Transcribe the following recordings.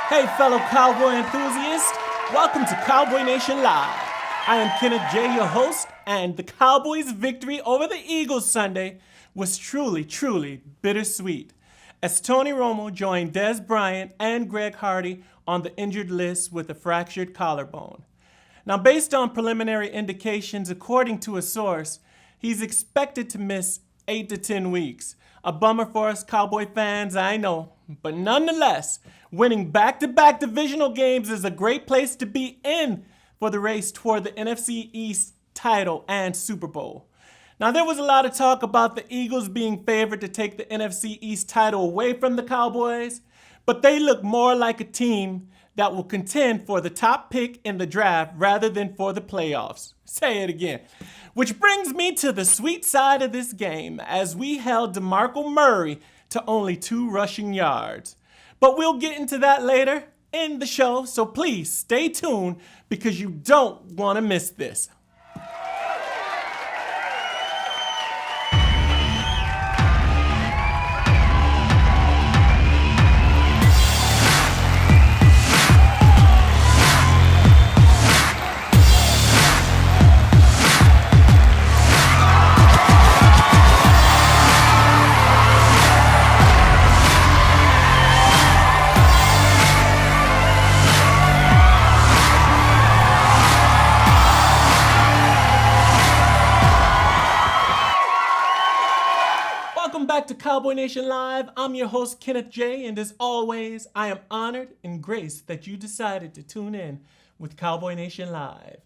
Hey, fellow Cowboy enthusiasts, welcome to Cowboy Nation Live. I am Kenneth J, your host, and the Cowboys' victory over the Eagles Sunday was truly bittersweet, as Tony Romo joined Dez Bryant and Greg Hardy on the injured list with a fractured collarbone. Now, based on preliminary indications, according to a source, he's expected to miss 8 to 10 weeks. A bummer for us Cowboy fans, I know. But nonetheless, winning back-to-back divisional games is a great place to be in for the race toward the NFC East title and Super Bowl. Now, there was a lot of talk about the Eagles being favored to take the NFC East title away from the Cowboys, but they look more like a team that will contend for the top pick in the draft rather than for the playoffs. Say it again. Which brings me to the sweet side of this game, as we held Demarcus Murray to only 2 rushing yards. But we'll get into that later in the show, so please stay tuned because you don't want to miss this. Back to Cowboy Nation Live. I'm your host, Kenneth J, and as always, I am honored and graced that you decided to tune in with Cowboy Nation Live.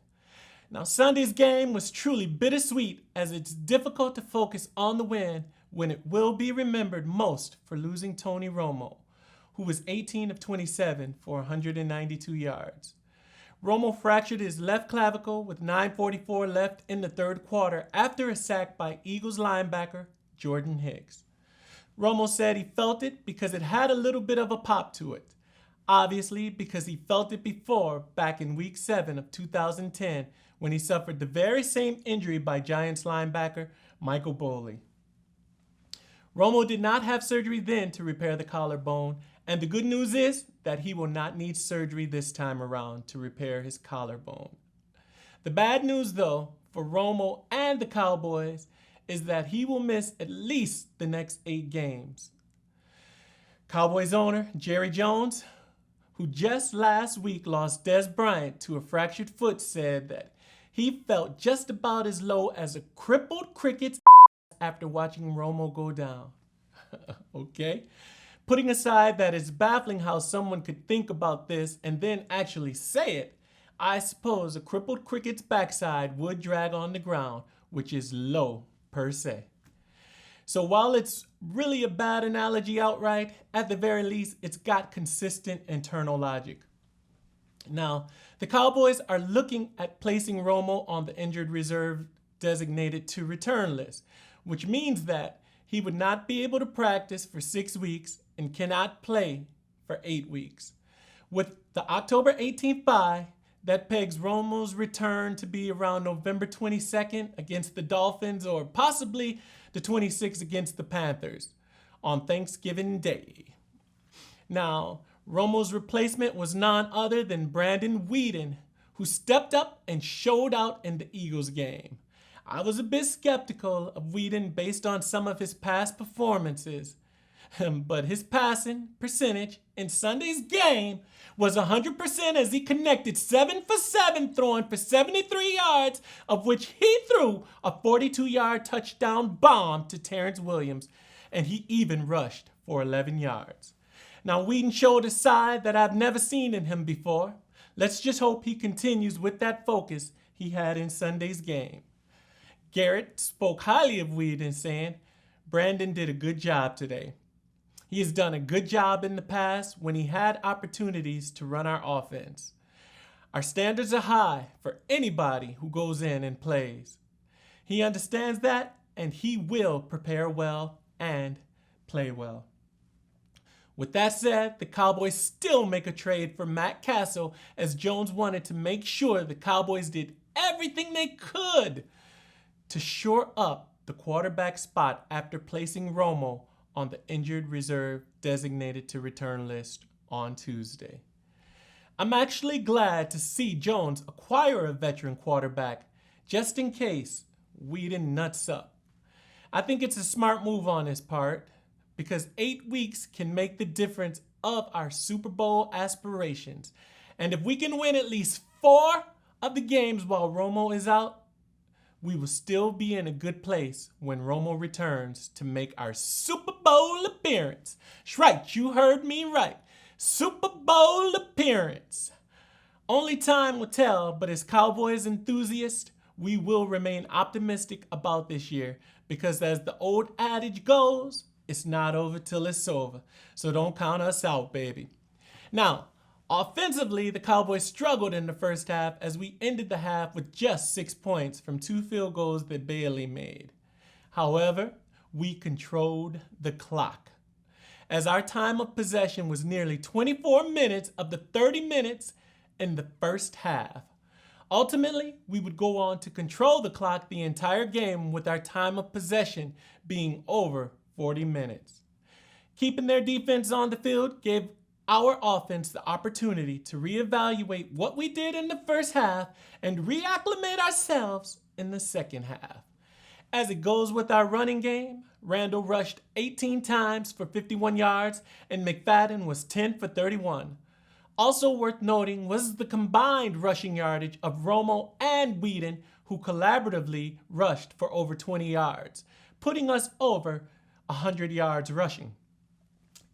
Now, Sunday's game was truly bittersweet, as it's difficult to focus on the win when it will be remembered most for losing Tony Romo, who was 18 of 27 for 192 yards. Romo fractured his left clavicle with 9:44 left in the third quarter after a sack by Eagles linebacker Jordan Hicks. Romo said he felt it because it had a little bit of a pop to it. Obviously, because he felt it before back in Week 7 of 2010 when he suffered the very same injury by Giants linebacker Michael Boley. Romo did not have surgery then to repair the collarbone, and the good news is that he will not need surgery this time around to repair his collarbone. The bad news, though, for Romo and the Cowboys is that he will miss at least the next 8 games. Cowboys owner Jerry Jones, who just last week lost Dez Bryant to a fractured foot, said that he felt just about as low as a crippled cricket's after watching Romo go down. Okay? Putting aside that it's baffling how someone could think about this and then actually say it, I suppose a crippled cricket's backside would drag on the ground, which is low per se. So while it's really a bad analogy outright, at the very least, it's got consistent internal logic. Now, the Cowboys are looking at placing Romo on the injured reserve designated to return list, which means that he would not be able to practice for 6 weeks and cannot play for 8 weeks. With the October 18th bye, that pegs Romo's return to be around November 22nd against the Dolphins, or possibly the 26th against the Panthers on Thanksgiving Day. Now, Romo's replacement was none other than Brandon Weeden, who stepped up and showed out in the Eagles game. I was a bit skeptical of Weeden based on some of his past performances, but his passing percentage in Sunday's game was 100% as he connected 7 for 7, throwing for 73 yards, of which he threw a 42-yard touchdown bomb to Terrence Williams, and he even rushed for 11 yards. Now, Weeden showed a side that I've never seen in him before. Let's just hope he continues with that focus he had in Sunday's game. Garrett spoke highly of Weeden, saying, "Brandon did a good job today. He has done a good job in the past when he had opportunities to run our offense. Our standards are high for anybody who goes in and plays. He understands that, and he will prepare well and play well." With that said, the Cowboys still make a trade for Matt Castle, as Jones wanted to make sure the Cowboys did everything they could to shore up the quarterback spot after placing Romo on the injured reserve designated to return list on Tuesday. I'm actually glad to see Jones acquire a veteran quarterback, just in case Whedon nuts up. I think it's a smart move on his part, because 8 weeks can make the difference of our Super Bowl aspirations. And if we can win at least 4 of the games while Romo is out, we will still be in a good place when Romo returns to make our Super Bowl appearance. Right, you heard me right. Super Bowl appearance. Only time will tell, but as Cowboys enthusiasts, we will remain optimistic about this year because as the old adage goes, it's not over till it's over. So don't count us out, baby. Now, offensively, the Cowboys struggled in the first half as we ended the half with just 6 points from 2 field goals that Bailey made. However, we controlled the clock, as our time of possession was nearly 24 minutes of the 30 minutes in the first half. Ultimately, we would go on to control the clock the entire game with our time of possession being over 40 minutes. Keeping their defense on the field gave our offense the opportunity to reevaluate what we did in the first half and reacclimate ourselves in the second half. As it goes with our running game, Randall rushed 18 times for 51 yards and McFadden was 10 for 31. Also worth noting was the combined rushing yardage of Romo and Whedon, who collaboratively rushed for over 20 yards, putting us over 100 yards rushing.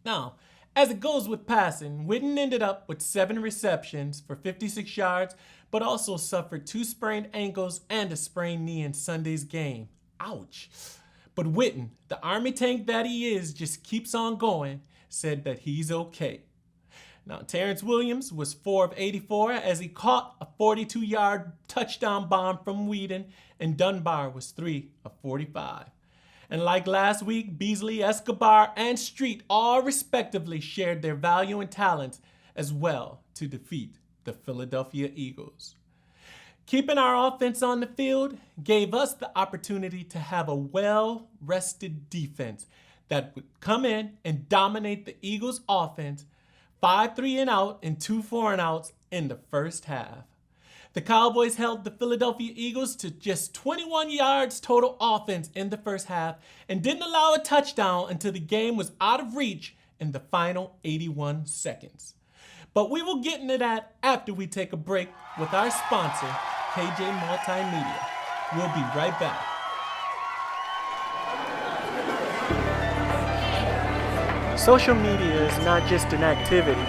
Now, as it goes with passing, Whedon ended up with 7 receptions for 56 yards, but also suffered 2 sprained ankles and a sprained knee in Sunday's game. Ouch. But Witten, the army tank that he is, just keeps on going, said that he's okay. Now, Terrence Williams was 4 of 84 as he caught a 42-yard touchdown bomb from Whedon, and Dunbar was 3 of 45. And like last week, Beasley, Escobar, and Street all respectively shared their value and talents as well to defeat the Philadelphia Eagles. Keeping our offense on the field gave us the opportunity to have a well-rested defense that would come in and dominate the Eagles' offense 5 3-and-out and 2 4-and-outs in the first half. The Cowboys held the Philadelphia Eagles to just 21 yards total offense in the first half and didn't allow a touchdown until the game was out of reach in the final 81 seconds. But we will get into that after we take a break with our sponsor, KJ Multimedia. We'll be right back. Social media is not just an activity.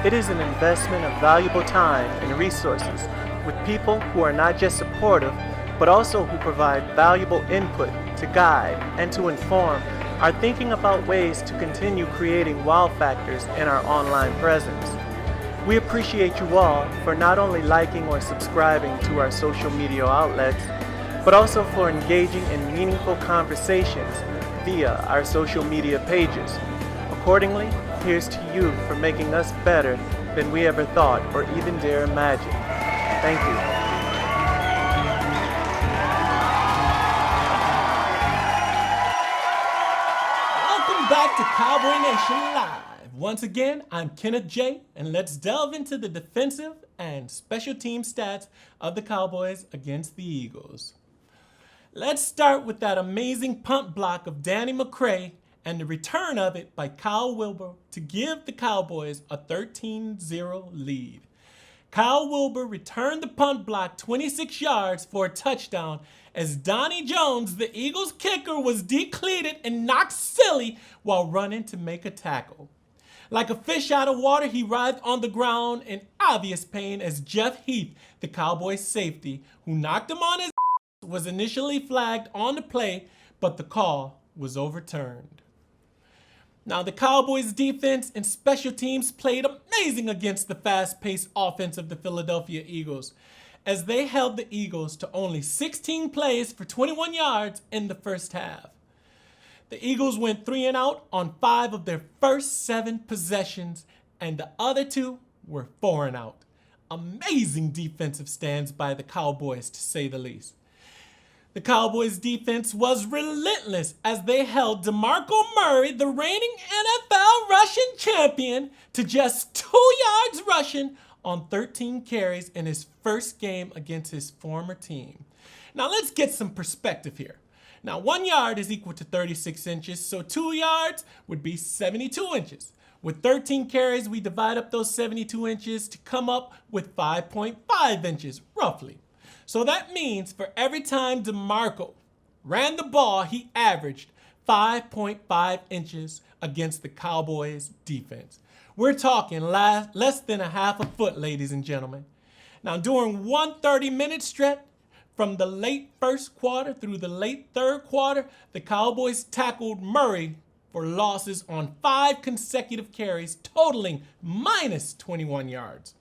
It is an investment of valuable time and resources with people who are not just supportive, but also who provide valuable input to guide and to inform our thinking about ways to continue creating wow factors in our online presence. We appreciate you all for not only liking or subscribing to our social media outlets, but also for engaging in meaningful conversations via our social media pages. Accordingly, here's to you for making us better than we ever thought or even dare imagine. Thank you. Welcome back to Cowboy Nation Live. Once again, I'm Kenneth J, and let's delve into the defensive and special team stats of the Cowboys against the Eagles. Let's start with that amazing punt block of Danny McCray and the return of it by Kyle Wilber to give the Cowboys a 13-0 lead. Kyle Wilber returned the punt block 26 yards for a touchdown as Donnie Jones, the Eagles kicker, was decleated and knocked silly while running to make a tackle. Like a fish out of water, he writhed on the ground in obvious pain as Jeff Heath, the Cowboys safety, who knocked him on his was initially flagged on the play, but the call was overturned. Now, the Cowboys' defense and special teams played amazing against the fast-paced offense of the Philadelphia Eagles, as they held the Eagles to only 16 plays for 21 yards in the first half. The Eagles went 3-and-out on 5 of their first 7 possessions, and the other 2 were 4-and-out. Amazing defensive stands by the Cowboys, to say the least. The Cowboys' defense was relentless as they held Demarcus Murray, the reigning NFL rushing champion, to just 2 yards rushing on 13 carries in his first game against his former team. Now let's get some perspective here. Now 1 yard is equal to 36 inches, so 2 yards would be 72 inches. With 13 carries, we divide up those 72 inches to come up with 5.5 inches, roughly. So that means for every time DeMarco ran the ball, he averaged 5.5 inches against the Cowboys defense. We're talking less than a half a foot, ladies and gentlemen. Now during one 30-minute stretch, from the late first quarter through the late third quarter, the Cowboys tackled Murray for losses on 5 consecutive carries, totaling minus 21 yards.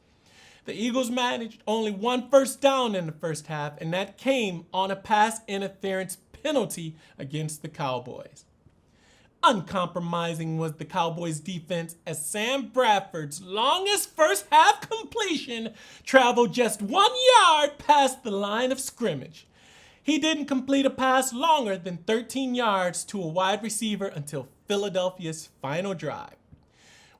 The Eagles managed only 1 first down in the first half, and that came on a pass interference penalty against the Cowboys. Uncompromising was the Cowboys defense as Sam Bradford's longest first half completion traveled just 1 yard past the line of scrimmage. He didn't complete a pass longer than 13 yards to a wide receiver until Philadelphia's final drive,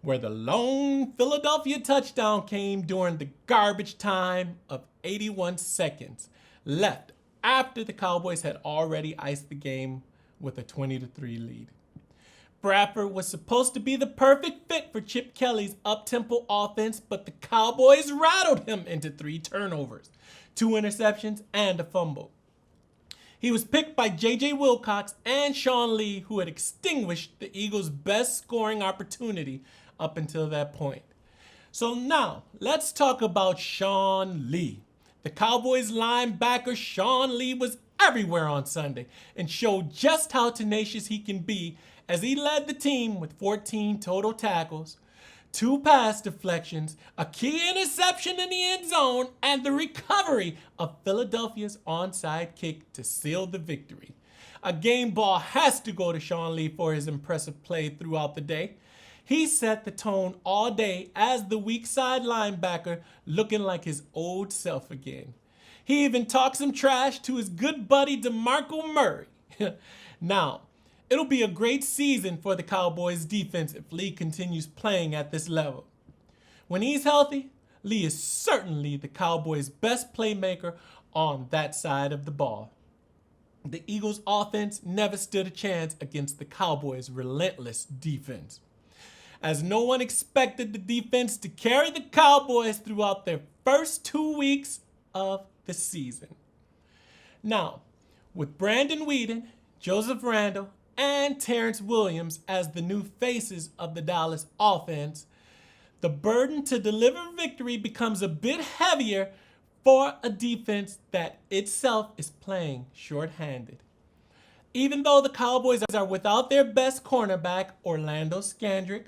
where the lone Philadelphia touchdown came during the garbage time of 81 seconds left after the Cowboys had already iced the game with a 20-3 lead. Bradford was supposed to be the perfect fit for Chip Kelly's up-tempo offense, but the Cowboys rattled him into 3 turnovers, 2 interceptions, and a fumble. He was picked by J.J. Wilcox and Sean Lee, who had extinguished the Eagles' best scoring opportunity up until that point. So now, let's talk about Sean Lee. The Cowboys linebacker Sean Lee was everywhere on Sunday and showed just how tenacious he can be as he led the team with 14 total tackles, 2 pass deflections, a key interception in the end zone, and the recovery of Philadelphia's onside kick to seal the victory. A game ball has to go to Sean Lee for his impressive play throughout the day. He set the tone all day as the weak side linebacker, looking like his old self again. He even talked some trash to his good buddy Demarcus Murray. Now, it'll be a great season for the Cowboys defense if Lee continues playing at this level. When he's healthy, Lee is certainly the Cowboys' best playmaker on that side of the ball. The Eagles' offense never stood a chance against the Cowboys' relentless defense, as no one expected the defense to carry the Cowboys throughout their first 2 weeks of the season. Now, with Brandon Weeden, Joseph Randle, and Terrence Williams as the new faces of the Dallas offense, the burden to deliver victory becomes a bit heavier for a defense that itself is playing shorthanded. Even though the Cowboys are without their best cornerback, Orlando Scandrick,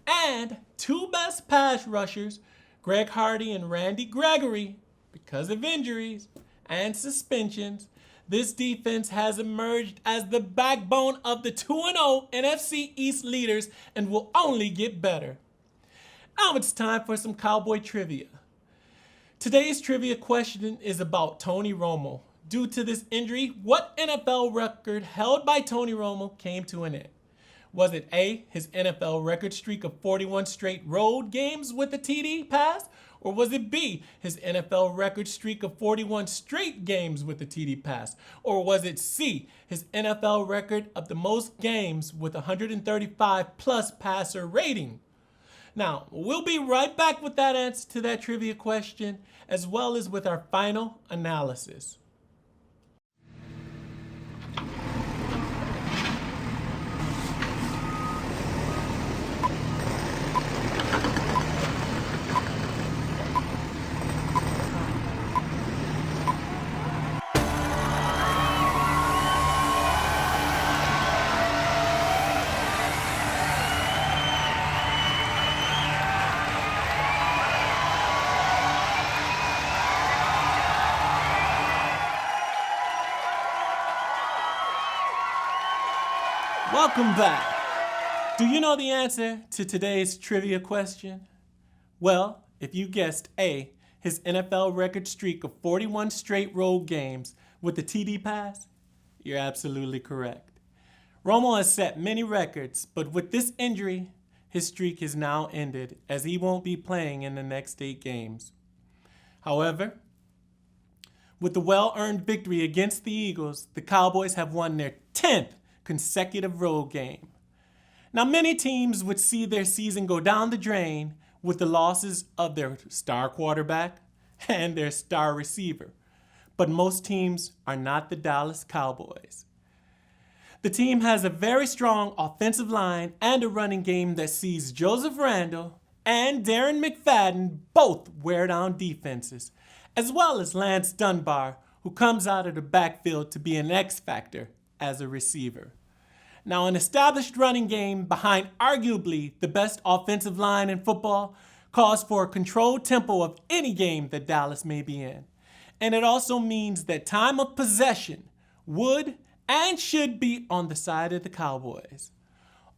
and 2 best pass rushers, Greg Hardy and Randy Gregory, because of injuries and suspensions, this defense has emerged as the backbone of the 2-0 NFC East leaders and will only get better. Now it's time for some Cowboy trivia. Today's trivia question is about Tony Romo. Due to this injury, what NFL record held by Tony Romo came to an end? Was it A, his NFL record streak of 41 straight road games with a TD pass? Or was it B, his NFL record streak of 41 straight games with a TD pass? Or was it C, his NFL record of the most games with 135 plus passer rating? Now, we'll be right back with that answer to that trivia question, as well as with our final analysis. Welcome back. Do you know the answer to today's trivia question? Well, if you guessed A, his NFL record streak of 41 straight road games with the TD pass, you're absolutely correct. Romo has set many records, but with this injury, his streak is now ended as he won't be playing in the next 8 games. However, with the well-earned victory against the Eagles, the Cowboys have won their 10th consecutive road game. Now, many teams would see their season go down the drain with the losses of their star quarterback and their star receiver, but most teams are not the Dallas Cowboys. The team has a very strong offensive line and a running game that sees Joseph Randle and Darren McFadden both wear down defenses, as well as Lance Dunbar, who comes out of the backfield to be an X factor as a receiver. Now, an established running game behind arguably the best offensive line in football calls for a controlled tempo of any game that Dallas may be in. And it also means that time of possession would and should be on the side of the Cowboys.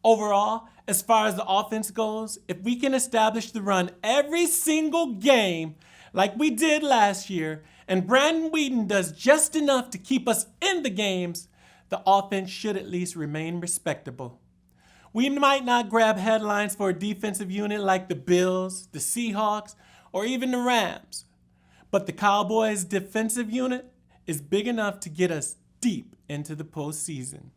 Overall, as far as the offense goes, if we can establish the run every single game like we did last year, and Brandon Weeden does just enough to keep us in the games, the offense should at least remain respectable. We might not grab headlines for a defensive unit like the Bills, the Seahawks, or even the Rams, but the Cowboys' defensive unit is big enough to get us deep into the postseason.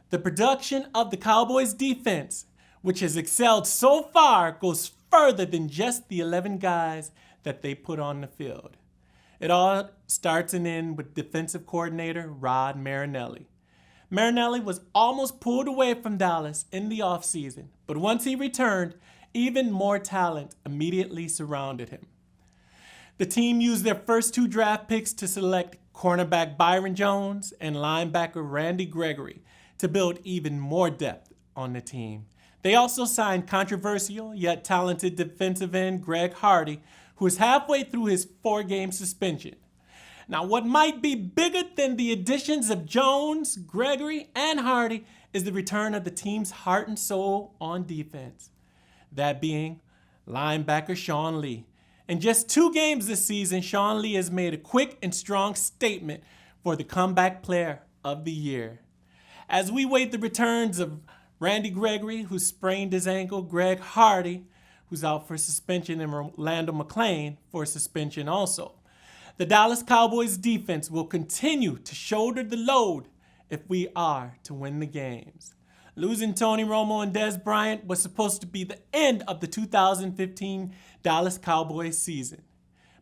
The production of the Cowboys' defense, which has excelled so far, goes further than just the 11 guys that they put on the field. It all starts and ends with defensive coordinator Rod Marinelli. Marinelli was almost pulled away from Dallas in the offseason, but once he returned, even more talent immediately surrounded him. The team used their first 2 draft picks to select cornerback Byron Jones and linebacker Randy Gregory to build even more depth on the team. They also signed controversial yet talented defensive end Greg Hardy, who is halfway through his 4-game suspension. Now, what might be bigger than the additions of Jones, Gregory, and Hardy is the return of the team's heart and soul on defense. That being linebacker Sean Lee. In just 2 games this season, Sean Lee has made a quick and strong statement for the comeback player of the year. As we wait the returns of Randy Gregory, who sprained his ankle, Greg Hardy, who's out for suspension, and Orlando McClain for suspension also, the Dallas Cowboys defense will continue to shoulder the load if we are to win the games. Losing Tony Romo and Dez Bryant was supposed to be the end of the 2015 Dallas Cowboys season.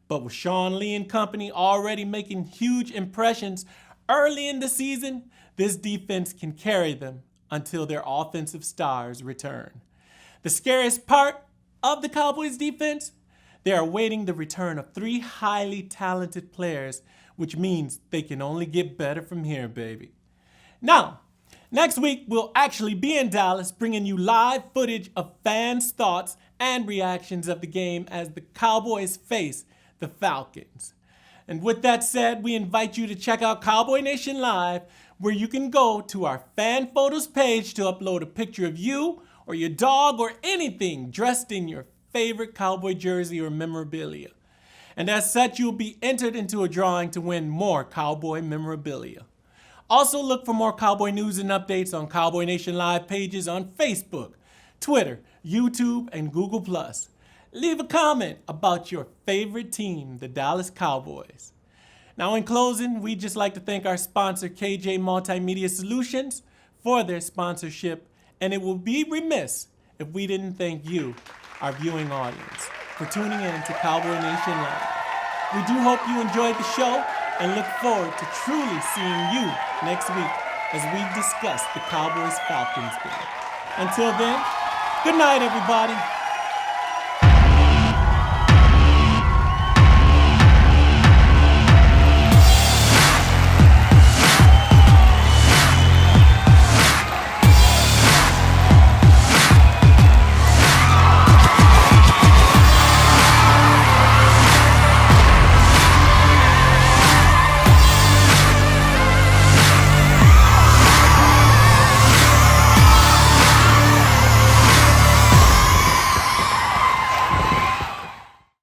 But with Sean Lee and company already making huge impressions early in the season, this defense can carry them until their offensive stars return. The scariest part of the Cowboys defense, they are awaiting the return of 3 highly talented players, which means they can only get better from here, baby. Now, next week, we'll actually be in Dallas bringing you live footage of fans' thoughts and reactions of the game as the Cowboys face the Falcons. And with that said, we invite you to check out Cowboy Nation Live, where you can go to our fan photos page to upload a picture of you or your dog or anything dressed in your favorite Cowboy jersey or memorabilia. And as such, you'll be entered into a drawing to win more Cowboy memorabilia. Also, look for more Cowboy news and updates on Cowboy Nation Live pages on Facebook, Twitter, YouTube, and Google+. Leave a comment about your favorite team, the Dallas Cowboys. Now, in closing, we'd just like to thank our sponsor, KJ Multimedia Solutions, for their sponsorship, and it would be remiss if we didn't thank you, our viewing audience, for tuning in to Cowboy Nation Live. We do hope you enjoyed the show and look forward to truly seeing you next week as we discuss the Cowboys-Falcons game. Until then, good night, everybody.